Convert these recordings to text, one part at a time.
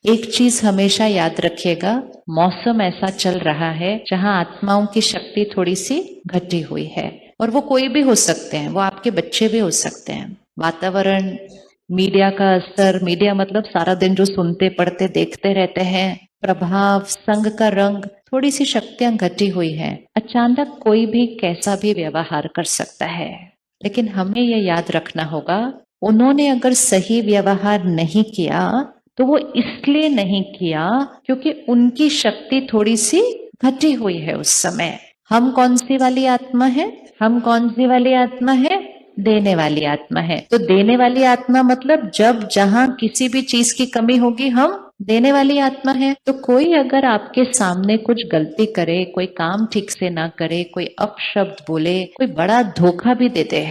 एक चीज हमेशा याद रखिएगा, मौसम ऐसा चल रहा है जहां आत्माओं की शक्ति थोड़ी सी घटी हुई है, और वो कोई भी हो सकते हैं, वो आपके बच्चे भी हो सकते हैं। वातावरण, मीडिया का असर, मीडिया मतलब सारा दिन जो सुनते पढ़ते देखते रहते हैं, प्रभाव, संग का रंग, थोड़ी सी शक्तियां घटी हुई है। अचानक कोई भी कैसा भी व्यवहार कर सकता है, लेकिन हमें यह याद रखना होगा, उन्होंने अगर सही व्यवहार नहीं किया तो वो इसलिए नहीं किया क्योंकि उनकी शक्ति थोड़ी सी घटी हुई है उस समय। हम कौन सी वाली आत्मा है? हम कौन सी वाली आत्मा है? देने वाली आत्मा है। तो देने वाली आत्मा मतलब जब जहां किसी भी चीज की कमी होगी हम देने वाली आत्मा है। तो कोई अगर आपके सामने कुछ गलती करे, कोई काम ठीक से ना करे, कोई अपशब्द बोले, कोई बड़ा धोखा भी दे दे,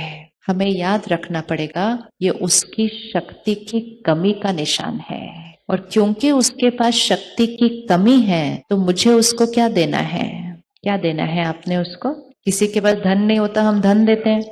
हमें याद रखना पड़ेगा ये उसकी शक्ति की कमी का निशान है। और क्योंकि उसके पास शक्ति की कमी है तो मुझे उसको क्या देना है? क्या देना है आपने उसको? किसी के पास धन नहीं होता, हम धन देते हैं।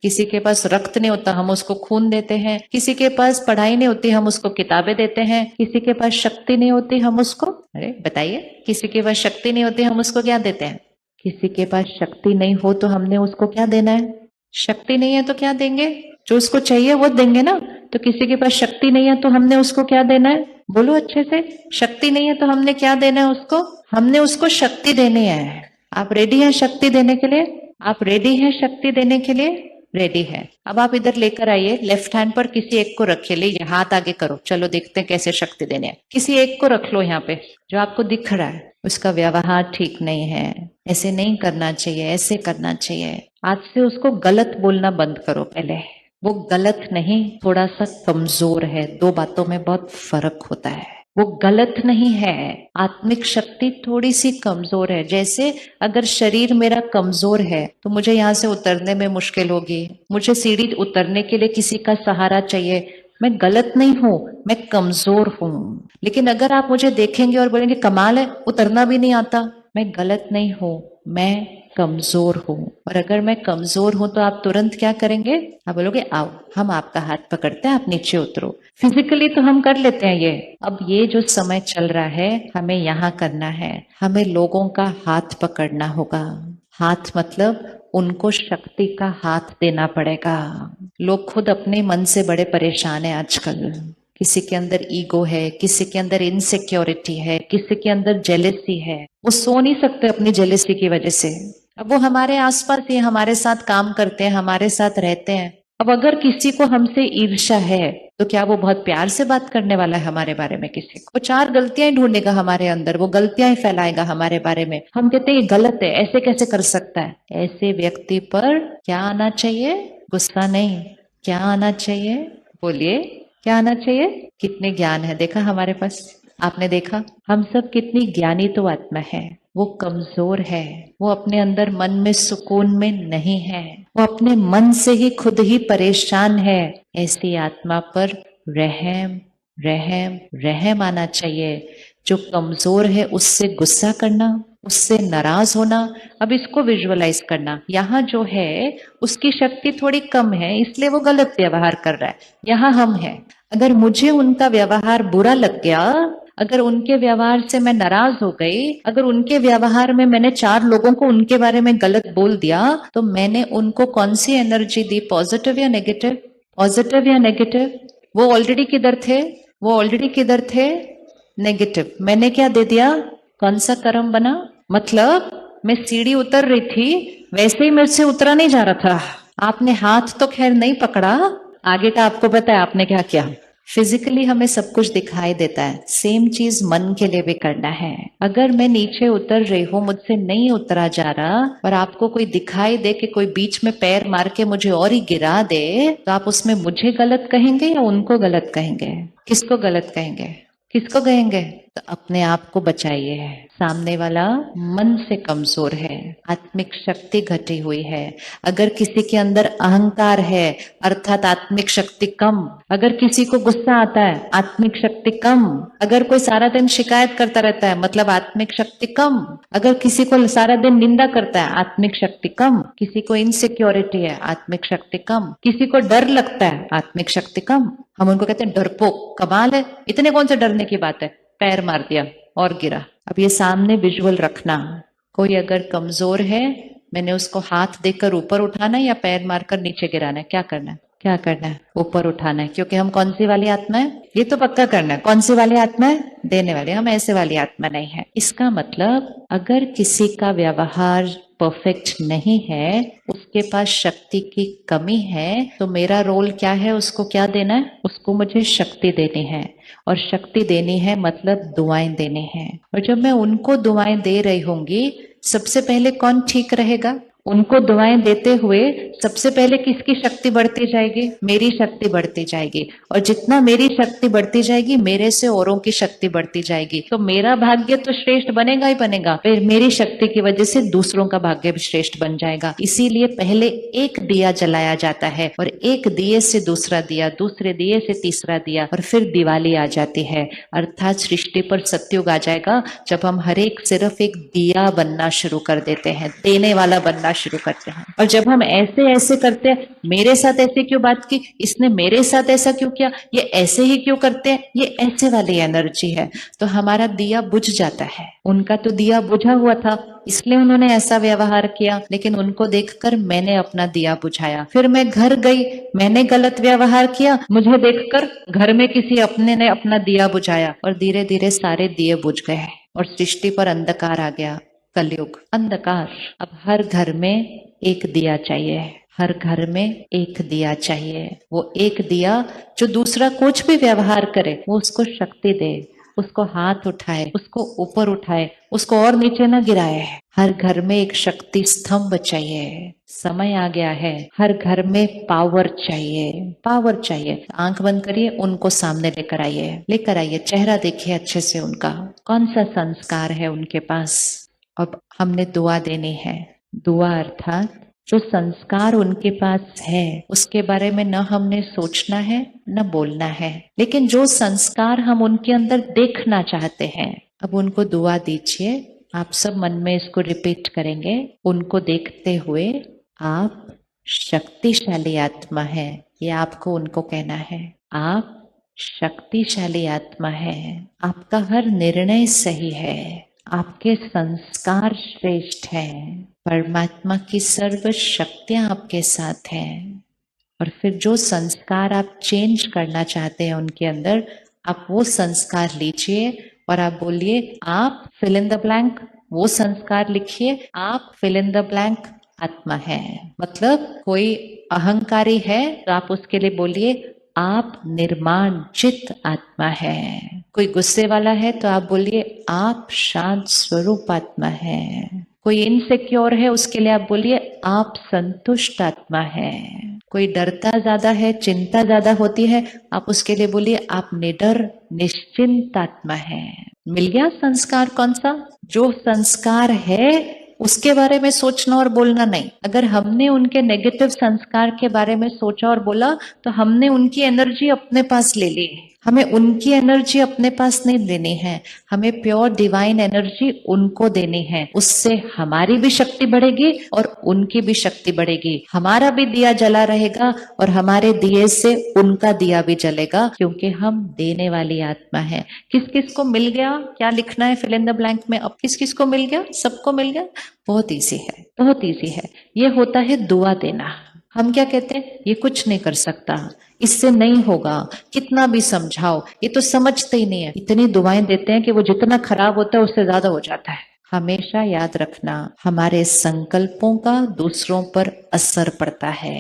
किसी के पास रक्त नहीं होता, हम उसको खून देते हैं। किसी के पास पढ़ाई नहीं होती, हम उसको किताबें देते हैं। किसी के पास शक्ति नहीं होती, हम उसको, अरे बताइए, किसी के पास शक्ति नहीं होती, हम उसको क्या देते हैं? किसी के पास शक्ति नहीं हो तो हमने उसको क्या देना है? शक्ति नहीं है तो क्या देंगे? जो उसको चाहिए वो देंगे ना। तो किसी के पास शक्ति नहीं है तो हमने उसको क्या देना है? बोलो अच्छे से। शक्ति नहीं है तो हमने क्या देना है उसको? हमने उसको शक्ति देनी है। आप रेडी हैं शक्ति देने के लिए? आप रेडी हैं शक्ति देने के लिए? रेडी है। अब आप इधर लेकर आइए, लेफ्ट हैंड पर किसी एक को रखिए, ले हाथ आगे करो, चलो देखते हैं कैसे शक्ति देने हैं। किसी एक को रख लो यहाँ पे जो आपको दिख रहा है, उसका व्यवहार ठीक नहीं है, ऐसे नहीं करना चाहिए, ऐसे करना चाहिए। आज से उसको गलत बोलना बंद करो। पहले वो गलत नहीं, थोड़ा सा कमजोर है। दो बातों में बहुत फर्क होता है। वो गलत नहीं है, आत्मिक शक्ति थोड़ी सी कमजोर है। जैसे अगर शरीर मेरा कमजोर है तो मुझे यहाँ से उतरने में मुश्किल होगी, मुझे सीढ़ी उतरने के लिए किसी का सहारा चाहिए। मैं गलत नहीं हूं, मैं कमजोर हूं। लेकिन अगर आप मुझे देखेंगे और बोलेंगे कमाल है, उतरना भी नहीं आता, मैं गलत नहीं हूं, मैं कमजोर हूं। और अगर मैं कमजोर हूं तो आप तुरंत क्या करेंगे? आप बोलोगे आओ, हम आपका हाथ पकड़ते हैं, आप नीचे उतरो। फिजिकली तो हम कर लेते हैं ये। अब ये जो समय चल रहा है हमें यहाँ करना है, हमें लोगों का हाथ पकड़ना होगा। हाथ मतलब उनको शक्ति का हाथ देना पड़ेगा। लोग खुद अपने मन से बड़े परेशान हैं आजकल। किसी के अंदर ईगो है, किसी के अंदर इनसिक्योरिटी है, किसी के अंदर जेलेसी है। वो सो नहीं सकते अपनी जेलेसी की वजह से। अब वो हमारे आसपास ही हमारे साथ काम करते हैं, हमारे साथ रहते हैं। अब अगर किसी को हमसे ईर्ष्या है तो क्या वो बहुत प्यार से बात करने वाला है हमारे बारे में? किसी को वो चार गलतियां ही ढूंढेगा हमारे अंदर, वो गलतियां ही फैलाएगा हमारे बारे में। हम कहते हैं ये गलत है, ऐसे कैसे कर सकता है। ऐसे व्यक्ति पर क्या आना चाहिए? गुस्सा नहीं। क्या आना चाहिए? बोलिए, क्या आना चाहिए? कितने ज्ञान है देखा हमारे पास? आपने देखा हम सब कितनी ज्ञानी तो आत्मा है। वो कमजोर है, वो अपने अंदर मन में सुकून में नहीं है, वो अपने मन से ही खुद ही परेशान है। ऐसी आत्मा पर रहम रहम रहम आना चाहिए। जो कमजोर है उससे गुस्सा करना, उससे नाराज होना। अब इसको विजुअलाइज करना, यहाँ जो है उसकी शक्ति थोड़ी कम है इसलिए वो गलत व्यवहार कर रहा है। यहाँ हम हैं, अगर मुझे उनका व्यवहार बुरा लग गया, अगर उनके व्यवहार से मैं नाराज हो गई, अगर उनके व्यवहार में मैंने चार लोगों को उनके बारे में गलत बोल दिया, तो मैंने उनको कौन सी एनर्जी दी? पॉजिटिव या नेगेटिव? पॉजिटिव या नेगेटिव? वो ऑलरेडी किधर थे? वो ऑलरेडी किधर थे? नेगेटिव। मैंने क्या दे दिया? कौन सा कर्म बना? मतलब मैं सीढ़ी उतर रही थी, वैसे ही मेरे से उतरा नहीं जा रहा था। आपने हाथ तो खैर नहीं पकड़ा, आगे का आपको पता है आपने क्या किया। फिजिकली हमें सब कुछ दिखाई देता है, सेम चीज मन के लिए भी करना है। अगर मैं नीचे उतर रही हूँ, मुझसे नहीं उतरा जा रहा, और आपको कोई दिखाई दे कि कोई बीच में पैर मार के मुझे और ही गिरा दे, तो आप उसमें मुझे गलत कहेंगे या उनको गलत कहेंगे? किसको गलत कहेंगे? किसको कहेंगे? तो अपने आप को बचाइए। सामने वाला मन से कमजोर है, आत्मिक शक्ति घटी हुई है। अगर किसी के अंदर अहंकार है अर्थात आत्मिक शक्ति कम। अगर किसी को गुस्सा आता है, आत्मिक शक्ति कम। अगर कोई सारा दिन शिकायत करता रहता है, मतलब आत्मिक शक्ति कम। अगर किसी को सारा दिन निंदा करता है, आत्मिक शक्ति कम। किसी को इनसिक्योरिटी है, आत्मिक शक्ति कम। किसी को डर लगता है, आत्मिक शक्ति कम। हम उनको कहते हैं डरपोक। कमाल है, इतने कौन से डरने की बात है? पैर मार दिया और गिरा। अब ये सामने विजुअल रखना, कोई अगर कमजोर है, मैंने उसको हाथ देकर ऊपर उठाना है या पैर मारकर नीचे गिराना है? क्या करना है? क्या करना है? ऊपर उठाना है, क्योंकि हम कौन सी वाली आत्मा है? ये तो पक्का करना है। कौन सी वाली आत्मा है? देने वाली। हम ऐसे वाली आत्मा नहीं है। इसका मतलब अगर किसी का व्यवहार परफेक्ट नहीं है, उसके पास शक्ति की कमी है, तो मेरा रोल क्या है? उसको क्या देना है? उसको मुझे शक्ति देनी है। और शक्ति देनी है मतलब दुआएं देनी है। और जब मैं उनको दुआएं दे रही होंगी, सबसे पहले कौन ठीक रहेगा? उनको दुआएं देते हुए सबसे पहले किसकी शक्ति बढ़ती जाएगी? मेरी शक्ति बढ़ती जाएगी। और जितना मेरी शक्ति बढ़ती जाएगी, मेरे से औरों की शक्ति बढ़ती जाएगी। तो मेरा भाग्य तो श्रेष्ठ बनेगा ही बनेगा, फिर मेरी शक्ति की वजह से दूसरों का भाग्य भी श्रेष्ठ बन जाएगा। इसीलिए पहले एक दिया जलाया जाता है, और एक दिए से दूसरा दिया, दूसरे दिए से तीसरा दिया, और फिर दिवाली आ जाती है। अर्थात सृष्टि पर सतयुग आ जाएगा, जब हम हर एक सिर्फ एक दिया बनना शुरू कर देते हैं, देने वाला बनना शुरू करते हैं। और जब हम ऐसे ऐसे करते हैं, मेरे साथ ऐसे क्यों बात की, इसने मेरे साथ ऐसा क्यों किया, ये ऐसे ही क्यों करते हैं, ये ऐसे वाली एनर्जी है, तो हमारा दिया बुझ जाता है। उनका तो दिया बुझा हुआ था, इसलिए उन्होंने ऐसा व्यवहार किया, लेकिन उनको देखकर मैंने अपना दिया बुझाया। फिर मैं घर गई, मैंने गलत व्यवहार किया, मुझे देखकर घर में किसी अपने ने अपना दिया बुझाया, और धीरे धीरे सारे दिए बुझ गए और सृष्टि पर अंधकार आ गया। कलयुग, अंधकार। अब हर घर में एक दिया चाहिए, हर घर में एक दिया चाहिए। वो एक दिया जो दूसरा कुछ भी व्यवहार करे, वो उसको शक्ति दे, उसको हाथ उठाए, उसको ऊपर उठाए, उसको और नीचे न गिराए। हर घर में एक शक्ति स्तंभ चाहिए। समय आ गया है, हर घर में पावर चाहिए, पावर चाहिए। आंख बंद करिए, उनको सामने लेकर आइए, लेकर आइए, चेहरा देखिए अच्छे से उनका, कौन सा संस्कार है उनके पास। अब हमने दुआ देनी है। दुआ अर्थात जो संस्कार उनके पास है, उसके बारे में न हमने सोचना है न बोलना है, लेकिन जो संस्कार हम उनके अंदर देखना चाहते हैं, अब उनको दुआ दीजिए। आप सब मन में इसको रिपीट करेंगे, उनको देखते हुए, आप शक्तिशाली आत्मा है। ये आपको उनको कहना है, आप शक्तिशाली आत्मा है, आपका हर निर्णय सही है, आपके संस्कार श्रेष्ठ हैं, परमात्मा की सर्व शक्तियां आपके साथ हैं। और फिर जो संस्कार आप चेंज करना चाहते हैं उनके अंदर, आप वो संस्कार लीजिए और आप बोलिए, आप फिल इन द ब्लैंक। वो संस्कार लिखिए, आप फिल इन द ब्लैंक आत्मा है। मतलब कोई अहंकारी है तो आप उसके लिए बोलिए, आप निर्माण चित्त आत्मा है। कोई गुस्से वाला है तो आप बोलिए, आप शांत स्वरूप आत्मा है। कोई इनसिक्योर है, उसके लिए आप बोलिए, आप संतुष्ट आत्मा है। कोई डरता ज्यादा है, चिंता ज्यादा होती है, आप उसके लिए बोलिए, आप निडर निश्चिंत आत्मा है। मिल गया संस्कार कौन सा? जो संस्कार है उसके बारे में सोचना और बोलना नहीं। अगर हमने उनके नेगेटिव संस्कार के बारे में सोचा और बोला, तो हमने उनकी एनर्जी अपने पास ले ली। हमें उनकी एनर्जी अपने पास नहीं लेनी है, हमें प्योर डिवाइन एनर्जी उनको देनी है। उससे हमारी भी शक्ति बढ़ेगी और उनकी भी शक्ति बढ़ेगी। हमारा भी दिया जला रहेगा और हमारे दिए से उनका दिया भी जलेगा, क्योंकि हम देने वाली आत्मा है। किस किस को मिल गया? क्या लिखना है फिल इन द ब्लैंक में? अब किस किस को मिल गया? सबको मिल गया। बहुत ईजी है, बहुत ईजी है। ये होता है दुआ देना। हम क्या कहते हैं, ये कुछ नहीं कर सकता, इससे नहीं होगा, कितना भी समझाओ, ये तो समझते ही नहीं है। इतनी दुआएं देते हैं कि वो जितना खराब होता है उससे ज्यादा हो जाता है। हमेशा याद रखना, हमारे संकल्पों का दूसरों पर असर पड़ता है।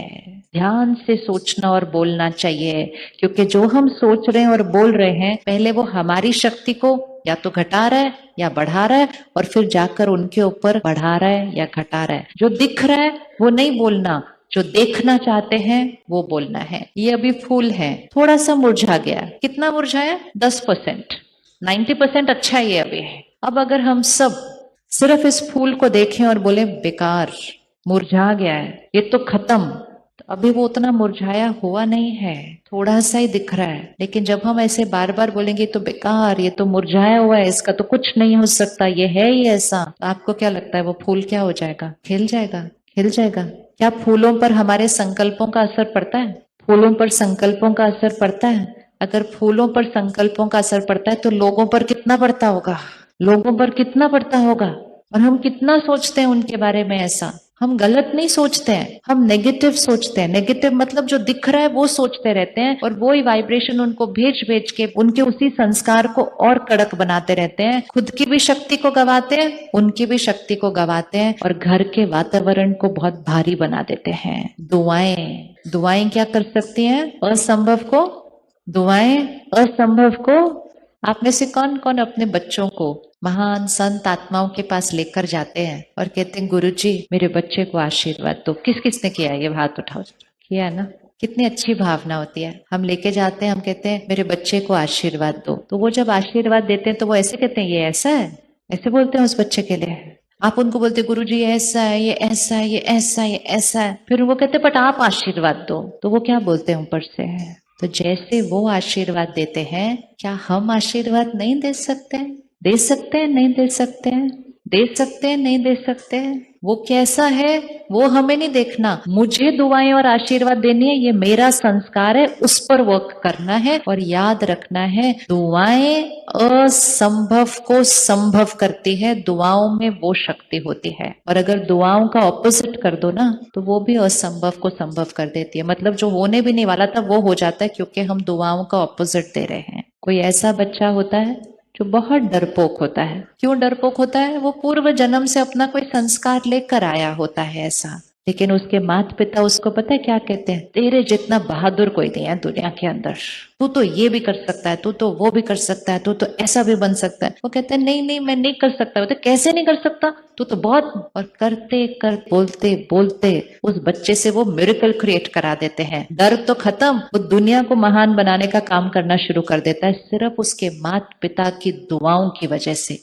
ध्यान से सोचना और बोलना चाहिए, क्योंकि जो हम सोच रहे हैं और बोल रहे हैं, पहले वो हमारी शक्ति को या तो घटा रहा है या बढ़ा रहा है, और फिर जाकर उनके ऊपर बढ़ा रहा है या घटा रहा है। जो दिख रहा है वो नहीं बोलना, जो देखना चाहते हैं वो बोलना है। ये अभी फूल है, थोड़ा सा मुरझा गया। कितना मुरझाया? 10%। 90% अच्छा ही अभी है। अब अगर हम सब सिर्फ इस फूल को देखें और बोले, बेकार, मुरझा गया है, ये तो खत्म, तो अभी वो उतना मुरझाया हुआ नहीं है, थोड़ा सा ही दिख रहा है। लेकिन जब हम ऐसे बार बार बोलेंगे, तो बेकार, ये तो मुरझाया हुआ है, इसका तो कुछ नहीं हो सकता, ये है ही ऐसा, तो आपको क्या लगता है वो फूल क्या हो जाएगा? खिल जाएगा, खिल जाएगा। क्या फूलों पर हमारे संकल्पों का असर पड़ता है? फूलों पर संकल्पों का असर पड़ता है? अगर फूलों पर संकल्पों का असर पड़ता है तो लोगों पर कितना पड़ता होगा, लोगों पर कितना पड़ता होगा। और हम कितना सोचते हैं उनके बारे में ऐसा। हम गलत नहीं सोचते हैं, हम नेगेटिव सोचते हैं। नेगेटिव मतलब जो दिख रहा है वो सोचते रहते हैं और वो ही वाइब्रेशन उनको भेज भेज के उनके उसी संस्कार को और कड़क बनाते रहते हैं। खुद की भी शक्ति को गवाते हैं, उनकी भी शक्ति को गवाते हैं और घर के वातावरण को बहुत भारी बना देते हैं। दुआएं, दुआएं क्या कर सकती हैं? असंभव को, दुआएं असंभव को। आप में से कौन कौन अपने बच्चों को महान संत आत्माओं के पास लेकर जाते हैं और कहते हैं गुरुजी मेरे बच्चे को आशीर्वाद दो? किस किसने किया है? ये हाथ उठाओ। किया ना? कितनी अच्छी भावना होती है। हम लेके जाते हैं, हम कहते हैं मेरे बच्चे को आशीर्वाद दो, तो वो जब आशीर्वाद देते हैं तो वो ऐसे कहते हैं ये ऐसा है, ऐसे बोलते हैं उस बच्चे के लिए। आप उनको बोलते गुरुजी ये ऐसा है, ये ऐसा है, ये ऐसा है, ये ऐसा है, फिर वो कहते बट आप आशीर्वाद दो, तो वो क्या बोलते हैं ऊपर से? तो जैसे वो आशीर्वाद देते हैं, क्या हम आशीर्वाद नहीं दे सकते? दे सकते हैं, नहीं दे सकते हैं? दे सकते हैं, नहीं दे सकते हैं? वो कैसा है वो हमें नहीं देखना। मुझे दुआएं और आशीर्वाद देनी है, ये मेरा संस्कार है, उस पर वर्क करना है। और याद रखना है दुआएं असंभव को संभव करती है, दुआओं में वो शक्ति होती है। और अगर दुआओं का ऑपोजिट कर दो ना तो वो भी असंभव को संभव कर देती है। मतलब जो होने भी नहीं वाला था वो हो जाता है, क्योंकि हम दुआओं का ऑपोजिट दे रहे हैं। कोई ऐसा बच्चा होता है जो बहुत डरपोक होता है। क्यों डरपोक होता है? वो पूर्व जन्म से अपना कोई संस्कार लेकर आया होता है ऐसा। लेकिन उसके माता पिता उसको पता है क्या कहते हैं? तेरे जितना बहादुर कोई नहीं है दुनिया के अंदर, तू तो ये भी कर सकता है, तू तो वो भी कर सकता है, तू तो ऐसा भी बन सकता है। वो कहते हैं नहीं नहीं मैं नहीं कर सकता। बोलते कैसे नहीं कर सकता? तू तो बहुत। और करते कर बोलते बोलते उस बच्चे से वो मिरेकल क्रिएट करा देते हैं। डर तो खत्म, वो दुनिया को महान बनाने का काम करना शुरू कर देता है, सिर्फ उसके माता पिता की दुआओं की वजह से।